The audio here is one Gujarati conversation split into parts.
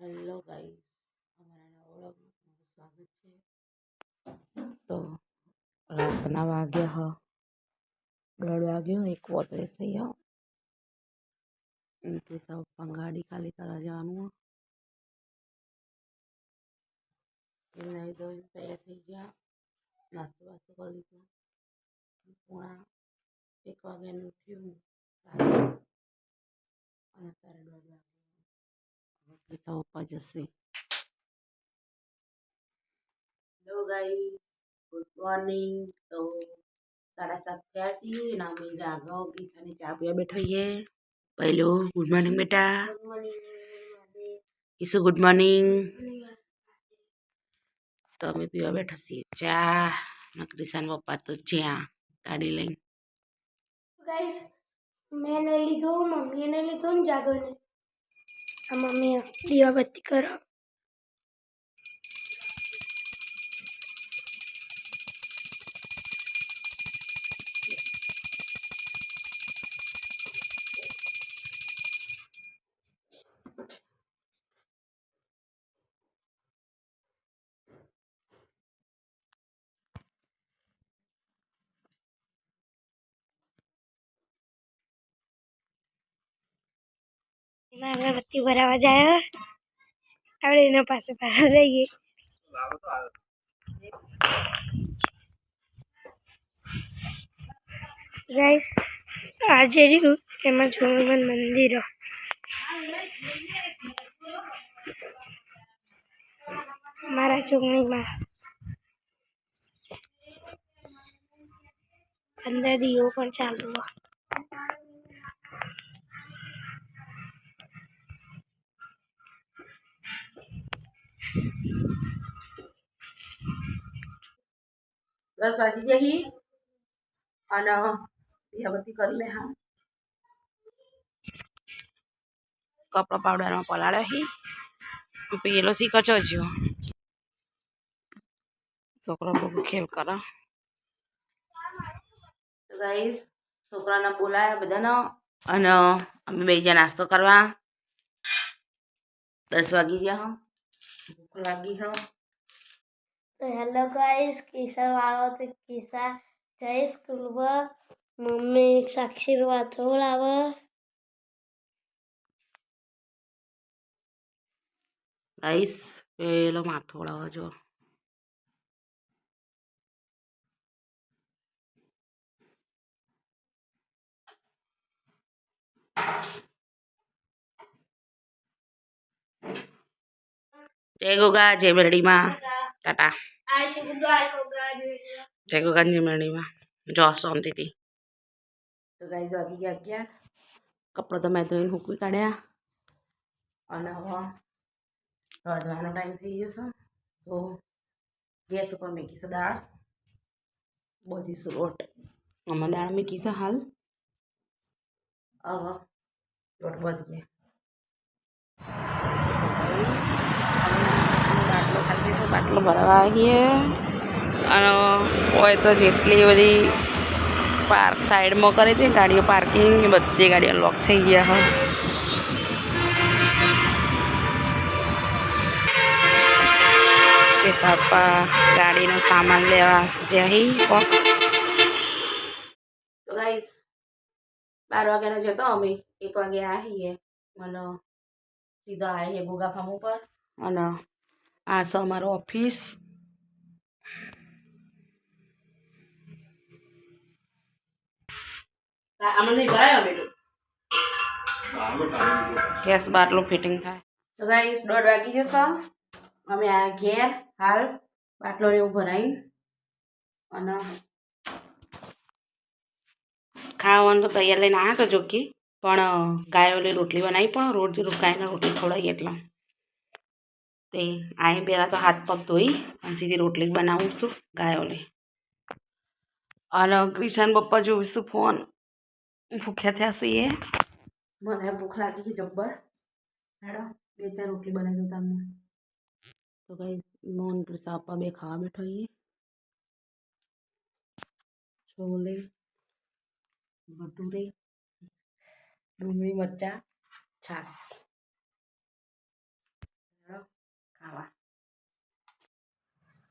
હેલો ગાઈસ, અમારા નવા વ્લોગમાં સ્વાગત છે. તો રાતના વાગ્યા 1:30 1:35 થઈ इनके सब गाड़ी खाली करा जानु नहीं तो तैयार थी गया नास्तो वास्तो कर लीधो 1 वागे उठ्યું અને અત્યારે 1:30 વાગે પપ્પા જશે. Hello guys, good morning. તો 7:30 થયા છીએ અને અમે જાગો કિસાની ચા પીવા બેઠીએ. પહેલો ગુડ મોર્નિંગ બેટા. કિસુ ગુડ મોર્નિંગ. તો અમે પીવા બેઠા છીએ ચા. નકરીસાન પપ્પા તો જ્યાં ગાડી લઈને. गाइस मैंने लीधो मम्मी ने लीधो जागो ने मम्मी दिया बत्ती करो. अगरबत्ती भरावा जाए आवड़े एना पासे पासे रहिए. गाइस आज एम हनुमान मंदिर मारा चुगनी में अंदर दियो पण चालू दस वागी जही અને દીવાબત્તી કરી લે. હા, કપડા પાવડરમાં પલાળે હી પેલો સી કચો જો છોકરો બહુ ખેલ કરે. તો ગાઈસ છોકરાને બોલાયા બધાને અને અમે બે જા નાસ્તો કરવા. 10 વાગી ગયા. ભૂખ લાગી હ. तो हेलो गाइस किसा वालो तो किसा जय स्कूल में मम्मी एक साक्षी वाथोड़ आवे ગાઈસ પેલો માથોડાવો જો. જય ગોગા જય મેરડીમાં ટાટા. જય ગોગા જય મેરડીમાં જો શાંતિથી. તો ગાઈસ વાગી ગયા 11. કપડાં તો મેં ધોઈને સૂકવી કાઢ્યા અને હવે રાંધવાનો ટાઈમ થઈ ગયો છે. તો ગેસ ઉપર મૂકી છે દાળ બધી લોટ. આમાં દાળ મૂકી છે હાલ. હવે લોટ બધી બાટલો ભરવા આવીએ અને હોય તો જેટલી બધી પાર્ક સાઈડમાં કરી હતી ગાડીઓ પાર્કિંગ એ બધી ગાડીઓ લોક થઈ ગયા હોય. કે સાપા ગાડીનો સામાન લેવા જઈ કોક. તો ગાઈસ 12 વાગ્યાનો જતો અમે 1 વાગે આવીએ મને સીધા આવીએ ગોગા ફાર્મ ઉપર અને આ છે અમારો ઓફિસ. ગેસ બાટલો ફિટિંગ થાય. તો ગાઈસ 1:30 વાગી જશે. અમે આ ઘેર હાલ બાટલો એવું ભરાઈને અને ખાવાનું તો તૈયાર લઈને આવ્યા તો જોકી પણ ગાયોને રોટલી બનાવી પણ રોજ ગાયને રોટલી ખવડાવી એટલે તે અહીં પહેલાં તો હાથ પગ ધોઈ અને સીધી રોટલી જ બનાવું છું ગાયોને. અને ક્રિશાન પપ્પા જોઈશું ફોન ભૂખ્યા થયા છીએ. મને ભૂખ લાગી ગઈ જબ્બર. હેડો 2-4 રોટલી બનાવી દઉં તમને. તો કઈ મોન ક્રિશા પપ્પા બે ખાવા બેઠો છીએ. છોલે ભટુરે ડુંગળી મરચાં છાશ. ખાવા.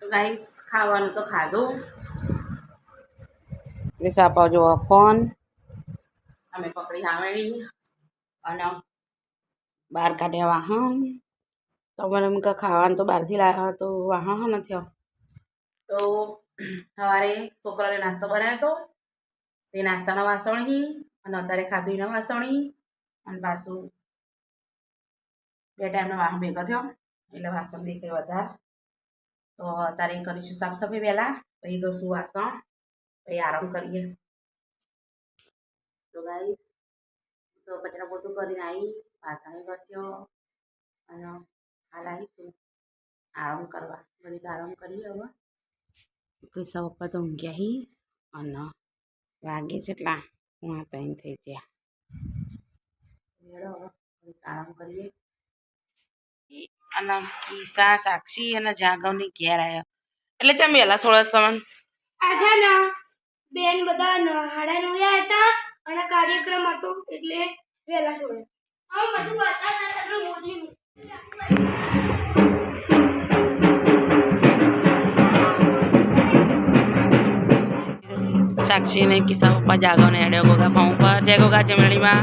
તો ગાઈસ ખાવાનું તો ખાધું. વિસા પર જો ફોન અમે પકડી આવેલી અને બહાર કાઢ્યા વાહન. તો મને એમ કે ખાવાનું તો બહારથી લાવ્યા તો વાહન નથી. તો સવારે છોકરાને નાસ્તો બનાવ્યો હતો. તે નાસ્તાના વાસણી અને અત્યારે ખાધું એના વાસણી અને પાછું 2 ટાઈમનો વાહન ભેગો થયો એટલે વાસણ દેખાય વધારે. તો અત્યારે કરીશું સાફ સફાઈ પહેલાં, પછી ધોશું વાસણ, પછી આરામ કરીએ. તો ગાઈસ તો કચરા પોતું કરીને આવી, વાસણ ઘસ્યો અને હાલ આવીશું આરામ કરવા. ઘડીક આરામ કરીએ. હવે પૈસા પપ્પા તો ઊંઘ્યા હી અને વાગે કેટલા 3 થઈ ગયા. આરામ કરીએ. અને ઈશા, સાક્ષી અને જાગવની ઘેર આવ્યા એટલે ચમ વહેલા સોળા સમાન આજે ને બેન બધા 9:30 હતા અને કાર્યક્રમ હતો એટલે વહેલા સોળે. બધું બતાવતા મોદી સાક્ષી ને કિસ્સા પપ્પા જાગવને હેડ્યો ગોગા ફાર્મ ઉપર. જય ગોગા જમણીમાં.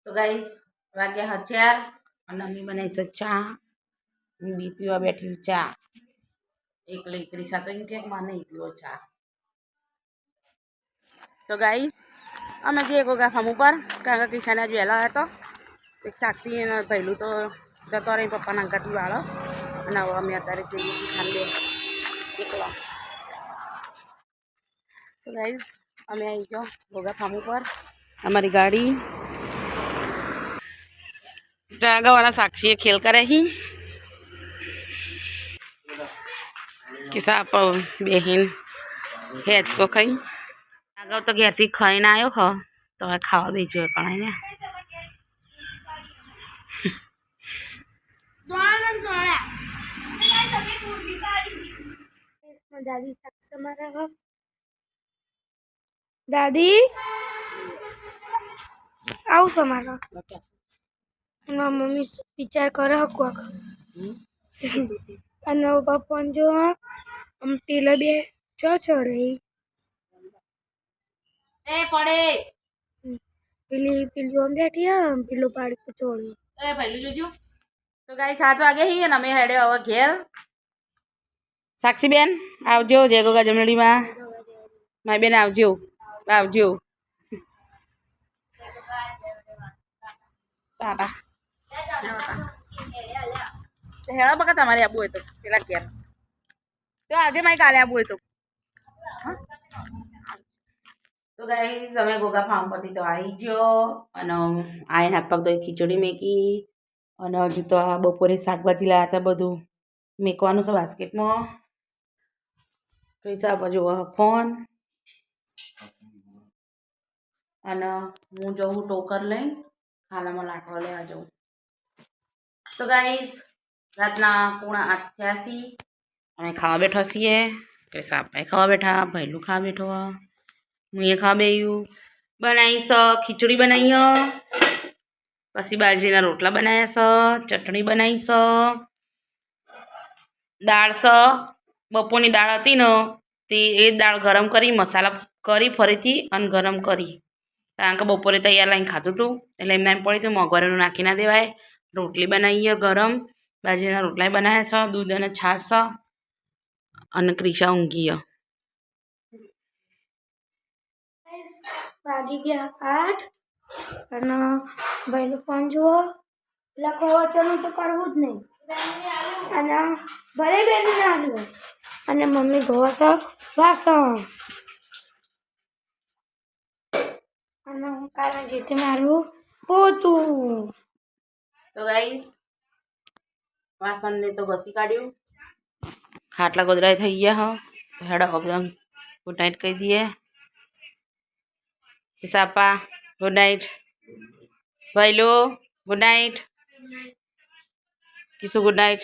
તો ગાઈસ વાગ્યા 4 અને અમે બનાવી છે ચા. હું બી પીવા બેઠી ચા. એકલી ક્રિશા તો એમ કે મને નહીં પીવો ચા. તો ગાઈસ અમે જઈએ ગોગા ફાર્મ ઉપર કારણ કે કિશાને આજ વહેલો આવ્યો હતો. એક સાક્ષી અને પહેલું તો જતો રહી પપ્પાના અંગાથી વાળો અને હવે અમે અત્યારે જઈએ કિશાન બે એકલો. તો ગાઈસ અમે આવી ગયો ગોગા ફાર્મ ઉપર. અમારી ગાડી જાગવાના સાક્ષીએ ખેલ કરે હી કિસ્સા પર બેહીન હેચકો ખાઈ. આગળ તો ઘેરથી ખાઈને આવ્યો હ તો હવે ખાવા બેચ્યો કણાય ને. દાદી સાક્ષી મારા દાદી આવું છો મારા મમ્મી વિચાર કરે હકવાક અને પપ્પા જો આમ પેલા બે ચડે એ પડે પેલી આમ બેઠી પેલો પાડી ચડે. એ પહેલી જોજો. તો ગાઈ 7 વાગે હી અને અમે હેડ્યો હવે ઘેર. સાક્ષી બેન આવજો જય ગોગા જમણીમાં. મારી બેન આવજો આવજો. ટાટા હેળો બકા તમારે આબુ હોય તો પેલા ઘેર તો આજે મારી કાલે આબુ હોય તો. તો ગાઈસ અમે ગોગા ફાર્મ પરથી તો આવી ગયો અને આઈને હાથ પગ ધોઈ ખીચડી મેકી અને હજુ તો આ બપોરે શાકભાજી લાવ્યા હતા બધું મેકવાનું છે બાસ્કેટમાં. પૈસા બાજુ ફોન અને હું જઉં ટોકર લઈ ખાલામાં લાટવા લેવા જઉં. તો ગાઈસ રાતના 7:45 થયા છીએ. અમે ખાવા બેઠા છીએ. પૈસા આપણે ખાવા બેઠા, ભૈલું ખાવા બેઠો, હું એ ખાવા બેયું. બનાવીશ ખીચડી બનાવી, પછી બાજરીના રોટલા બનાવ્યા છે, ચટણી બનાવી છે, દાળ છે. બપોરની દાળ હતી ને તે એ દાળ ગરમ કરી મસાલા કરી ફરીથી અને ગરમ કરી કારણ કે બપોરે તૈયાર લાવીને ખાધું હતું એટલે એમને એમ પડી તો મોંઘવારીનું નાખી ના દેવાય. રોટલી બનાવીએ ગરમ, બાજરીના રોટલા બનાવ્યા છે, દૂધ અને છાશ છે અને ક્રિશા ઊંઘી. વાગી ગયા 8 અને ભાઈનો ફોન જુઓ. લખવા વાંચવાનું તો કરવું જ નહીં અને ભલે બેન ના આવ્યું અને મમ્મી ધોવા વાસણ અને હું કાલે જેતે મારું પોતું. તો ગાઈસ વાસણને તો ઘસી કાઢ્યું, ખાટલા ગોદરા થઈ ગયા. તો હેડો એકદમ ગુડ નાઇટ કહી દઈએ. સાપા ગુડ નાઇટ, ભાઈલો good night, Kishu good night.